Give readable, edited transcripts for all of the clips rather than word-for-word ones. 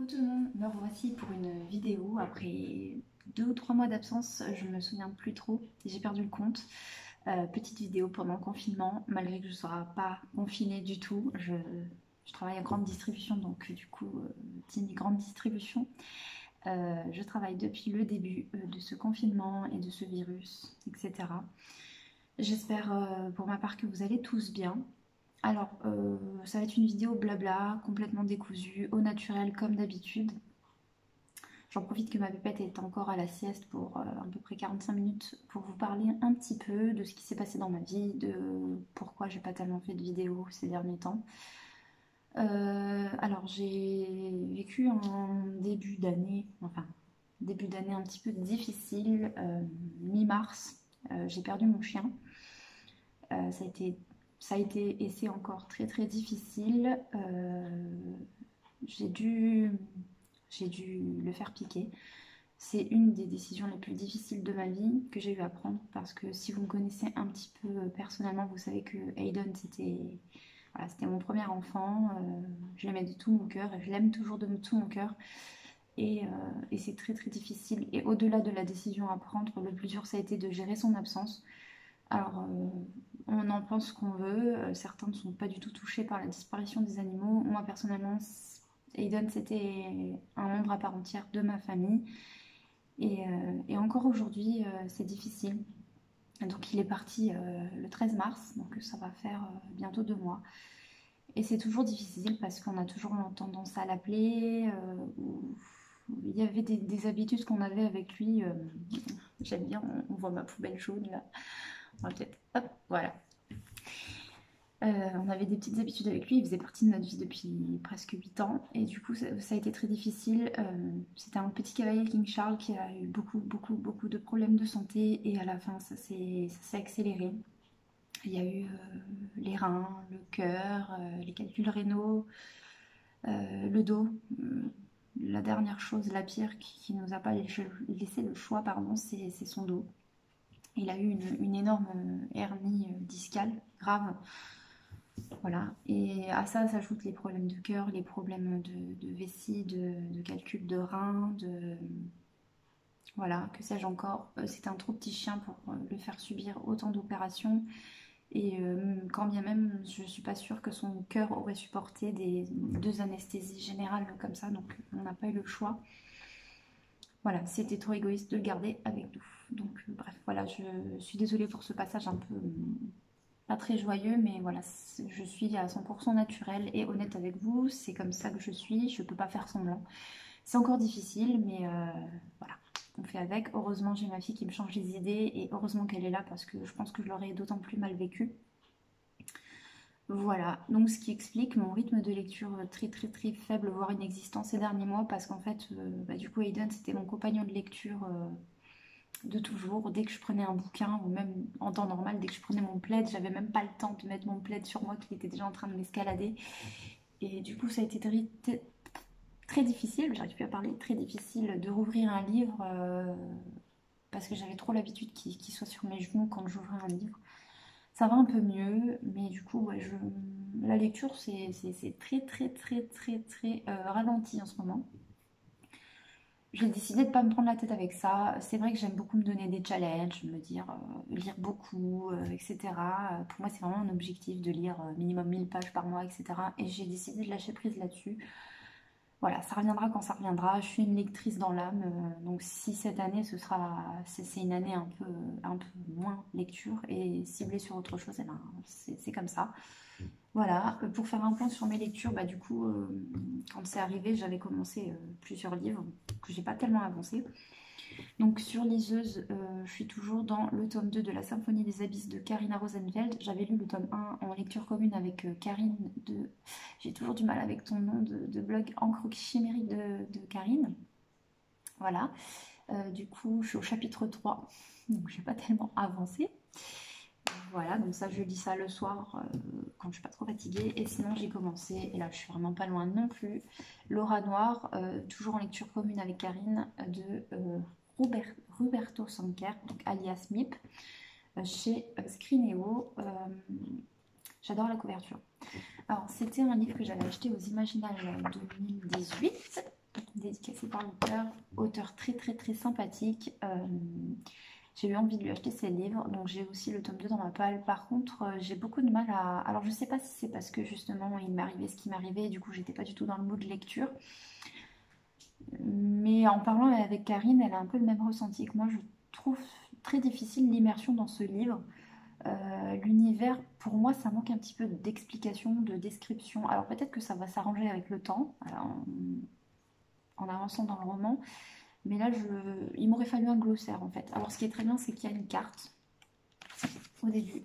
Coucou tout le monde, me revoici pour une vidéo après 2 ou 3 mois d'absence, je me souviens plus trop, j'ai perdu le compte. Petite vidéo pendant le confinement, malgré que je ne sois pas confinée du tout, je travaille en grande distribution, donc du coup, Tiny grande distribution. Je travaille depuis le début de ce confinement et de ce virus, etc. J'espère pour ma part que vous allez tous bien. Alors, ça va être une vidéo blabla, complètement décousue, au naturel comme d'habitude. J'en profite que ma pépette est encore à la sieste pour à peu près 45 minutes pour vous parler un petit peu de ce qui s'est passé dans ma vie, de pourquoi j'ai pas tellement fait de vidéos ces derniers temps. Alors, j'ai vécu un début d'année un petit peu difficile, mi-mars. J'ai perdu mon chien. Ça a été et c'est encore très très difficile. J'ai dû, j'ai dû le faire piquer. C'est une des décisions les plus difficiles de ma vie que j'ai eu à prendre parce que si vous me connaissez un petit peu personnellement, vous savez que Hayden c'était mon premier enfant. Je l'aimais de tout mon cœur et je l'aime toujours de tout mon cœur. Et c'est très très difficile. Et au-delà de la décision à prendre, le plus dur ça a été de gérer son absence. Alors, on en pense ce qu'on veut. Certains ne sont pas du tout touchés par la disparition des animaux. Moi, personnellement, Aiden, c'était un membre à part entière de ma famille. Et encore aujourd'hui, c'est difficile. Donc, il est parti le 13 mars, donc ça va faire bientôt 2 mois. Et c'est toujours difficile parce qu'on a toujours tendance à l'appeler. Il y avait des habitudes qu'on avait avec lui. J'aime bien, on voit ma poubelle jaune là. On va peut-être, hop, voilà. On avait des petites habitudes avec lui, il faisait partie de notre vie depuis presque 8 ans et du coup ça a été très difficile. C'était un petit cavalier King Charles qui a eu beaucoup de problèmes de santé et à la fin ça s'est accéléré. Il y a eu les reins, le cœur, les calculs rénaux, le dos. La dernière chose, la pire qui nous a pas laissé le choix, pardon, c'est son dos. Il a eu une énorme hernie discale grave. Voilà. Et à ça s'ajoutent les problèmes de cœur, les problèmes de vessie, de calcul de rein, voilà, que sais-je encore. C'était un trop petit chien pour le faire subir autant d'opérations. Et quand bien même, je ne suis pas sûre que son cœur aurait supporté des 2 anesthésies générales comme ça. Donc on n'a pas eu le choix. Voilà, c'était trop égoïste de le garder avec nous. Donc bref, voilà, je suis désolée pour ce passage un peu pas très joyeux, mais voilà, je suis à 100% naturelle et honnête avec vous, c'est comme ça que je suis, je peux pas faire semblant. C'est encore difficile, mais voilà, on fait avec. Heureusement, j'ai ma fille qui me change les idées et heureusement qu'elle est là parce que je pense que je l'aurais d'autant plus mal vécu. Voilà, donc ce qui explique mon rythme de lecture très très très faible, voire inexistant ces derniers mois, parce qu'en fait, du coup, Aiden, c'était mon compagnon de lecture de toujours. Dès que je prenais un bouquin, ou même en temps normal, dès que je prenais mon plaid, j'avais même pas le temps de mettre mon plaid sur moi qui était déjà en train de m'escalader. Et du coup, ça a été très difficile, j'arrive plus à parler, très difficile de rouvrir un livre parce que j'avais trop l'habitude qu'il soit sur mes genoux quand j'ouvrais un livre. Ça va un peu mieux, mais du coup, ouais, la lecture, c'est très ralenti en ce moment. J'ai décidé de ne pas me prendre la tête avec ça. C'est vrai que j'aime beaucoup me donner des challenges, me dire lire beaucoup, etc. Pour moi, c'est vraiment un objectif de lire minimum 1000 pages par mois, etc. Et j'ai décidé de lâcher prise là-dessus. Voilà, ça reviendra quand ça reviendra. Je suis une lectrice dans l'âme. Donc si cette année, c'est une année un peu moins lecture et ciblée sur autre chose, eh ben, c'est comme ça. Voilà, pour faire un point sur mes lectures, du coup, quand c'est arrivé, j'avais commencé plusieurs livres que j'ai pas tellement avancé. Donc sur Liseuse, je suis toujours dans le tome 2 de la Symphonie des Abysses de Karina Rosenfeld. J'avais lu le tome 1 en lecture commune avec Karine de... J'ai toujours du mal avec ton nom de blog Encre chimérique de Karine. Voilà, du coup, je suis au chapitre 3, donc je n'ai pas tellement avancé. Voilà, donc ça, je lis ça le soir quand je suis pas trop fatiguée. Et sinon, j'ai commencé, et là, je suis vraiment pas loin non plus, Laura Noir, toujours en lecture commune avec Karine, de Roberto Sanquer, donc alias MIP, chez Scrineo. J'adore la couverture. Alors, c'était un livre que j'avais acheté aux Imaginales 2018. par l'auteur, auteur très très très sympathique. J'ai eu envie de lui acheter ses livres, donc j'ai aussi le tome 2 dans ma palle. Par contre, j'ai beaucoup de mal à... Alors je sais pas si c'est parce que justement il m'arrivait ce qui m'arrivait et du coup j'étais pas du tout dans le mood de lecture. Mais en parlant avec Karine, elle a un peu le même ressenti que moi. Je trouve très difficile l'immersion dans ce livre. L'univers, pour moi, ça manque un petit peu d'explication, de description. Alors peut-être que ça va s'arranger avec le temps, en avançant dans le roman. Mais là, il m'aurait fallu un glossaire en fait. Alors ce qui est très bien, c'est qu'il y a une carte au début.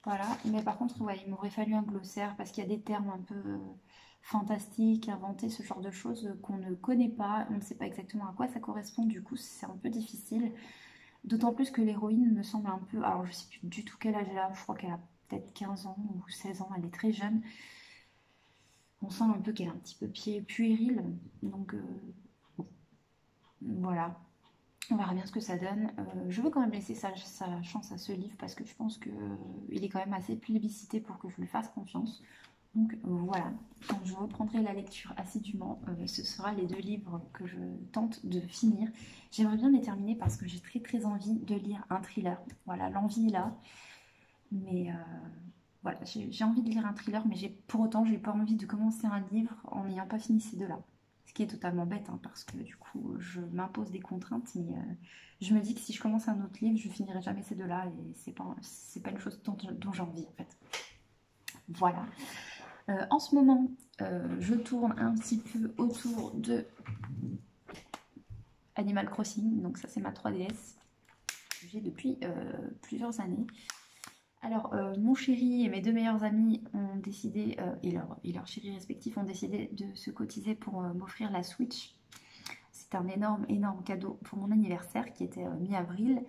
Voilà. Mais par contre, ouais, il m'aurait fallu un glossaire parce qu'il y a des termes un peu fantastiques, inventés, ce genre de choses qu'on ne connaît pas. On ne sait pas exactement à quoi ça correspond. Du coup, c'est un peu difficile. D'autant plus que l'héroïne me semble un peu... Alors, je sais plus du tout quel âge elle a. Je crois qu'elle a peut-être 15 ans ou 16 ans. Elle est très jeune. On sent un peu qu'elle est un petit peu puérile. Donc, bon, voilà. On verra bien ce que ça donne. Je veux quand même laisser sa chance à ce livre parce que je pense qu'il est quand même assez plébiscité pour que je lui fasse confiance. Donc voilà, quand je reprendrai la lecture assidûment, ce sera les 2 livres que je tente de finir. J'aimerais bien les terminer parce que j'ai très très envie de lire un thriller. Voilà, l'envie est là. Mais voilà, j'ai envie de lire un thriller, mais pour autant, j'ai pas envie de commencer un livre en n'ayant pas fini ces 2-là. Ce qui est totalement bête, hein, parce que du coup, je m'impose des contraintes, mais je me dis que si je commence un autre livre, je finirai jamais ces 2-là, et c'est pas une chose dont j'ai envie, en fait. Voilà. En ce moment, je tourne un petit peu autour de Animal Crossing, donc ça c'est ma 3DS que j'ai depuis plusieurs années. Alors, mon chéri et mes 2 meilleurs amis ont décidé, et leurs chéris respectifs ont décidé de se cotiser pour m'offrir la Switch. C'est un énorme, énorme cadeau pour mon anniversaire qui était mi-avril.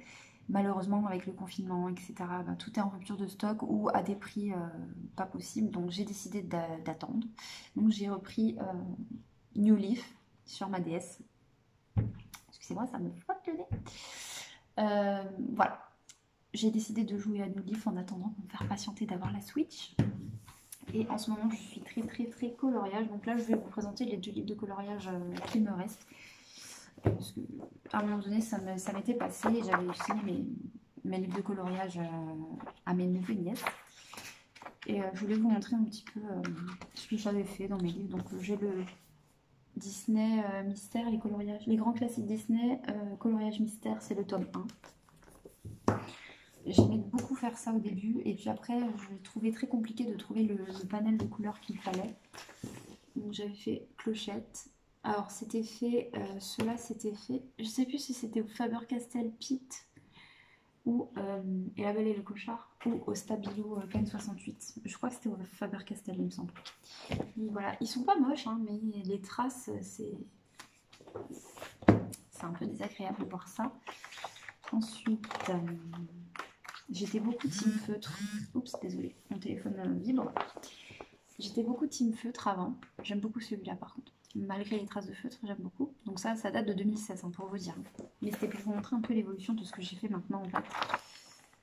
Malheureusement, avec le confinement, etc., ben, tout est en rupture de stock ou à des prix pas possibles. Donc, j'ai décidé d'attendre. Donc, j'ai repris New Leaf sur ma DS. Excusez-moi, ça me frotte le nez. Voilà. J'ai décidé de jouer à New Leaf en attendant de me faire patienter d'avoir la Switch. Et en ce moment, je suis très très très coloriage. Donc là, je vais vous présenter les 2 livres de coloriage qui me restent. Parce qu'à un moment donné, ça m'était passé. J'avais fini mes livres de coloriage à mes neveux-nièces. Et je voulais vous montrer un petit peu ce que j'avais fait dans mes livres. Donc j'ai le Disney Mystère, les coloriages, les grands classiques Disney, coloriage mystère, c'est le tome 1. J'aimais beaucoup faire ça au début et puis après je trouvais très compliqué de trouver le panel de couleurs qu'il fallait. Donc j'avais fait Clochette. Alors c'était fait, ceux-là c'était fait, je sais plus si c'était au Faber-Castell Pitt ou et la Belle et le Clochard ou au Stabilo Pen 68. Je crois que c'était au Faber-Castell il me semble. Donc voilà, ils sont pas moches hein, mais les traces c'est un peu désagréable de voir ça. Ensuite... j'étais beaucoup team feutre. Oups, désolé, mon téléphone vibre. J'étais beaucoup team feutre avant. J'aime beaucoup celui-là par contre. Malgré les traces de feutre, j'aime beaucoup. Donc ça date de 2016 hein, pour vous dire. Mais c'était pour vous montrer un peu l'évolution de ce que j'ai fait maintenant en fait.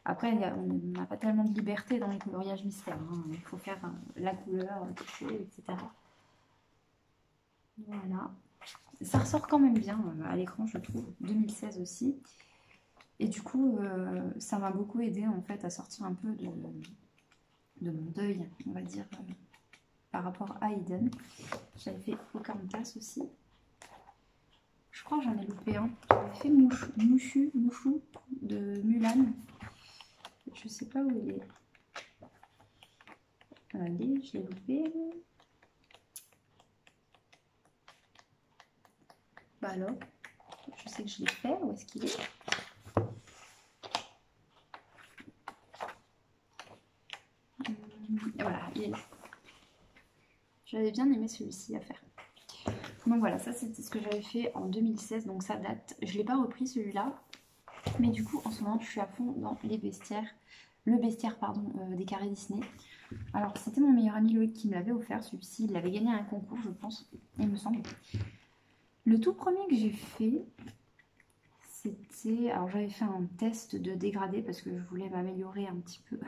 Après, on n'a pas tellement de liberté dans les coloriages mystères. Hein. Il faut faire la couleur, toucher, etc. Voilà. Ça ressort quand même bien à l'écran, je trouve. 2016 aussi. Et du coup, ça m'a beaucoup aidé en fait à sortir un peu de mon deuil, on va dire, par rapport à Aiden. J'avais fait Pocahontas aussi. Je crois que j'en ai loupé un. J'avais fait Mouchou de Mulan. Je sais pas où il est. Allez, je l'ai loupé. Bah alors, je sais que je l'ai fait. Où est-ce qu'il est? Et voilà, il est là. J'avais bien aimé celui-ci à faire. Donc voilà, ça c'était ce que j'avais fait en 2016, donc ça date. Je ne l'ai pas repris celui-là, mais du coup en ce moment je suis à fond dans les bestiaires, le bestiaire pardon, des carrés Disney. Alors c'était mon meilleur ami Loïc qui me l'avait offert, celui-ci, il avait gagné un concours je pense, il me semble. Le tout premier que j'ai fait, c'était... Alors j'avais fait un test de dégradé parce que je voulais m'améliorer un petit peu.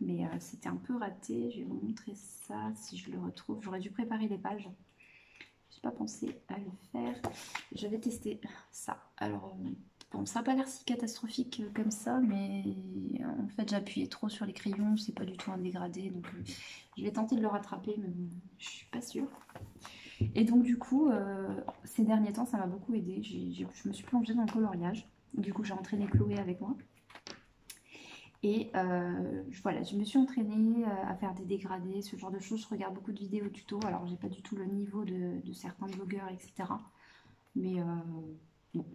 Mais c'était un peu raté. Je vais vous montrer ça si je le retrouve. J'aurais dû préparer les pages. j'ai pas pensé à le faire. Je vais tester ça. Alors, bon, ça n'a pas l'air si catastrophique comme ça, mais en fait, j'ai appuyé trop sur les crayons, c'est pas du tout un dégradé, donc je vais tenter de le rattraper, mais bon, je suis pas sûre. Et donc, du coup, ces derniers temps, ça m'a beaucoup aidé. Je me suis plongée dans le coloriage. Du coup, j'ai entraîné Chloé avec moi. Et voilà, je me suis entraînée à faire des dégradés, ce genre de choses. Je regarde beaucoup de vidéos tuto. Alors, j'ai pas du tout le niveau de certains blogueurs, etc. Mais bon,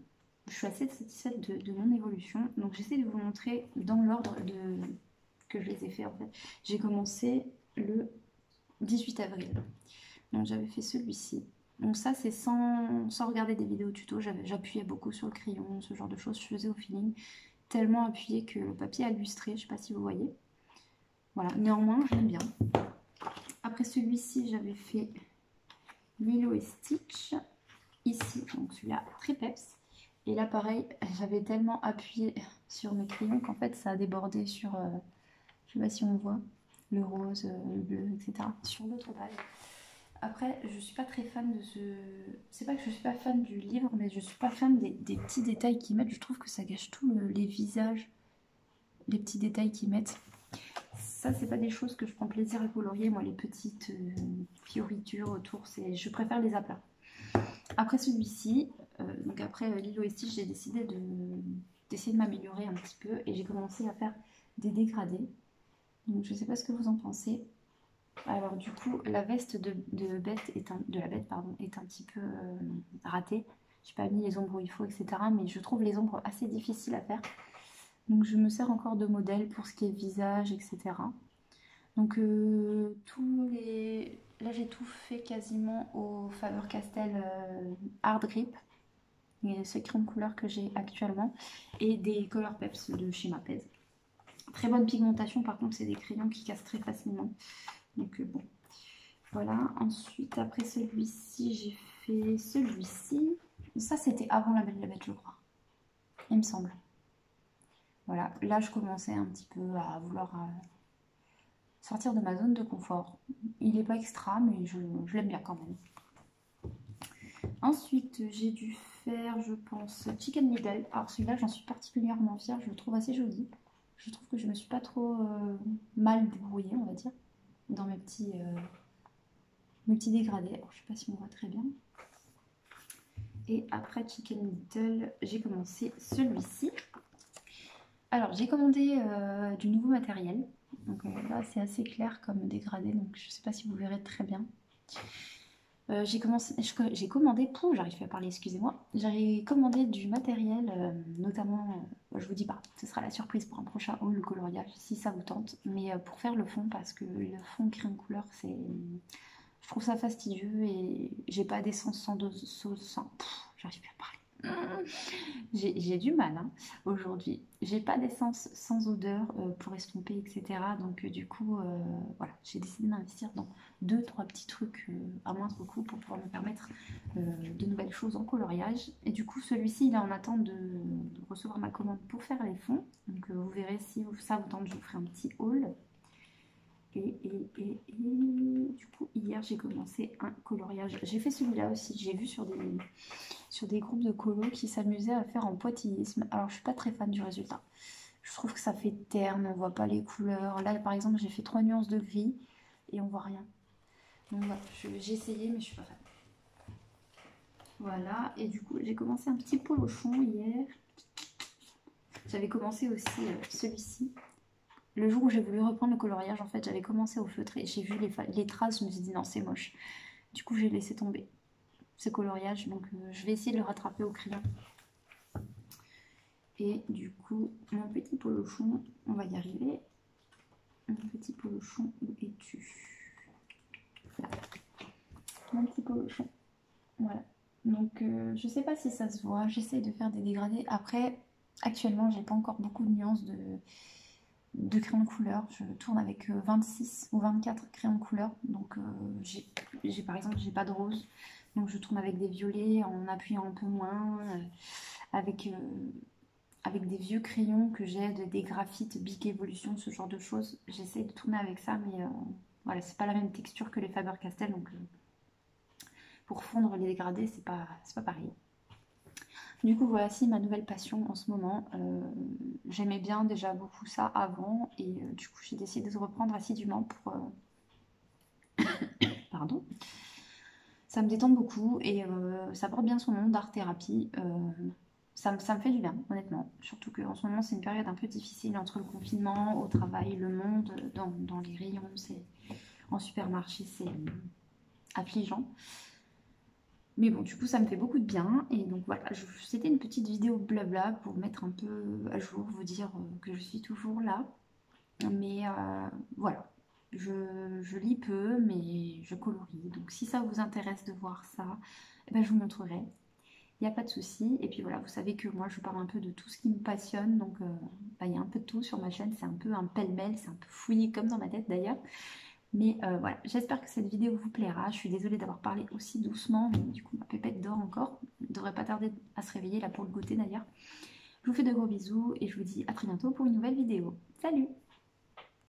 je suis assez satisfaite de mon évolution. Donc, j'essaie de vous montrer dans l'ordre que je les ai fait en fait. J'ai commencé le 18 avril. Donc, j'avais fait celui-ci. Donc ça, c'est sans regarder des vidéos tuto. J'appuyais beaucoup sur le crayon, ce genre de choses. Je faisais au feeling. Tellement appuyé que le papier a lustré, je sais pas si vous voyez. Voilà, néanmoins, j'aime bien. Après celui-ci, j'avais fait Lilo et Stitch. Ici, donc celui-là, très peps. Et là, pareil, j'avais tellement appuyé sur mes crayons qu'en fait, ça a débordé sur, je sais pas si on voit, le rose, le bleu, etc. Sur l'autre page. Après, je suis pas très fan de ce... C'est pas que je suis pas fan du livre, mais je suis pas fan des petits détails qu'ils mettent. Je trouve que ça gâche tout les visages, les petits détails qu'ils mettent. Ça, c'est pas des choses que je prends plaisir à colorier. Moi, les petites fioritures autour, je préfère les aplats. Après celui-ci, donc après Lilo et Stitch, j'ai décidé d'essayer de m'améliorer un petit peu et j'ai commencé à faire des dégradés. Donc, je sais pas ce que vous en pensez. Alors du coup, la veste de la bête est un petit peu ratée. J'ai pas mis les ombres où il faut, etc. Mais je trouve les ombres assez difficiles à faire. Donc je me sers encore de modèle pour ce qui est visage, etc. Donc là j'ai tout fait quasiment au Faber-Castell Hard Grip. Et ce crayon de couleur que j'ai actuellement. Et des Color Peps de chez Mapez. Très bonne pigmentation, par contre c'est des crayons qui cassent très facilement. Donc bon, voilà. Ensuite, après celui-ci, j'ai fait celui-ci. Ça, c'était avant La Belle et la Bête, je crois. Il me semble. Voilà. Là, je commençais un petit peu à vouloir sortir de ma zone de confort. Il n'est pas extra, mais je l'aime bien quand même. Ensuite, j'ai dû faire, je pense, Chicken Little. Alors celui-là, j'en suis particulièrement fière. Je le trouve assez joli. Je trouve que je me suis pas trop mal débrouillée, on va dire, dans mes petits dégradés. Alors, je sais pas si on voit très bien. Et après Chicken Little, j'ai commencé celui-ci. Alors, j'ai commandé du nouveau matériel. Donc là, c'est assez clair comme dégradé. Donc, je sais pas si vous verrez très bien. J'ai commandé, j'arrive pas à parler, excusez-moi. J'ai commandé du matériel, notamment, je vous dis pas, ce sera la surprise pour un prochain haul, le coloriage, si ça vous tente. Mais pour faire le fond, parce que le fond crayon de couleur, je trouve ça fastidieux et j'ai pas d'essence sans dose, j'arrive plus à parler. J'ai du mal hein, aujourd'hui. J'ai pas d'essence sans odeur pour estomper, etc. Donc du coup, voilà, j'ai décidé d'investir dans 2-3 petits trucs à moindre coût pour pouvoir me permettre de nouvelles choses en coloriage. Et du coup, celui-ci, il est en attente de recevoir ma commande pour faire les fonds. Donc vous verrez si ça vous tente, je vous ferai un petit haul. Et du coup, hier, j'ai commencé un coloriage. J'ai fait celui-là aussi. J'ai vu sur des groupes de colo qui s'amusaient à faire en pointillisme. Alors, je suis pas très fan du résultat. Je trouve que ça fait terne, on voit pas les couleurs. Là, par exemple, j'ai fait 3 nuances de gris et on voit rien. Donc voilà, j'ai essayé, mais je suis pas fan. Voilà, et du coup, j'ai commencé un petit polochon hier. J'avais commencé aussi celui-ci. Le jour où j'ai voulu reprendre le coloriage, en fait, j'avais commencé au feutre et j'ai vu les traces, je me suis dit non, c'est moche. Du coup, j'ai laissé tomber ce coloriage, donc je vais essayer de le rattraper au crayon. Et du coup, mon petit polochon, on va y arriver. Mon petit polochon, où es-tu? Voilà. Mon petit polochon. Voilà. Donc, je sais pas si ça se voit. J'essaye de faire des dégradés. Après, actuellement, j'ai pas encore beaucoup de nuances de crayons de couleur. Je tourne avec 26 ou 24 crayons de couleur. Donc, par exemple, j'ai pas de rose. Donc, je tourne avec des violets en appuyant un peu moins. Avec des vieux crayons que j'ai, des graphites, Bic Evolution, ce genre de choses. J'essaye de tourner avec ça, mais voilà, c'est pas la même texture que les Faber-Castell, donc pour fondre les dégradés, c'est pas pareil. Du coup, voici ma nouvelle passion en ce moment. J'aimais bien déjà beaucoup ça avant et du coup, j'ai décidé de reprendre assidûment pour... pardon. Ça me détend beaucoup et ça porte bien son nom d'art-thérapie. Ça me fait du bien, honnêtement. Surtout qu'en ce moment, c'est une période un peu difficile entre le confinement, au travail, le monde, dans les rayons, en supermarché, c'est affligeant. Mais bon, du coup, ça me fait beaucoup de bien. Et donc voilà, c'était une petite vidéo blabla pour mettre un peu à jour, vous dire que je suis toujours là. Mais voilà, je lis peu, mais je colorie. Donc si ça vous intéresse de voir ça, eh ben, je vous montrerai. Il n'y a pas de souci. Et puis voilà, vous savez que moi, je parle un peu de tout ce qui me passionne. Donc bah, il y a un peu de tout sur ma chaîne. C'est un peu un pêle-mêle, c'est un peu fouillé comme dans ma tête d'ailleurs. Mais voilà, j'espère que cette vidéo vous plaira. Je suis désolée d'avoir parlé aussi doucement, mais du coup ma pépette dort encore. Elle ne devrait pas tarder à se réveiller là pour le goûter d'ailleurs. Je vous fais de gros bisous et je vous dis à très bientôt pour une nouvelle vidéo. Salut!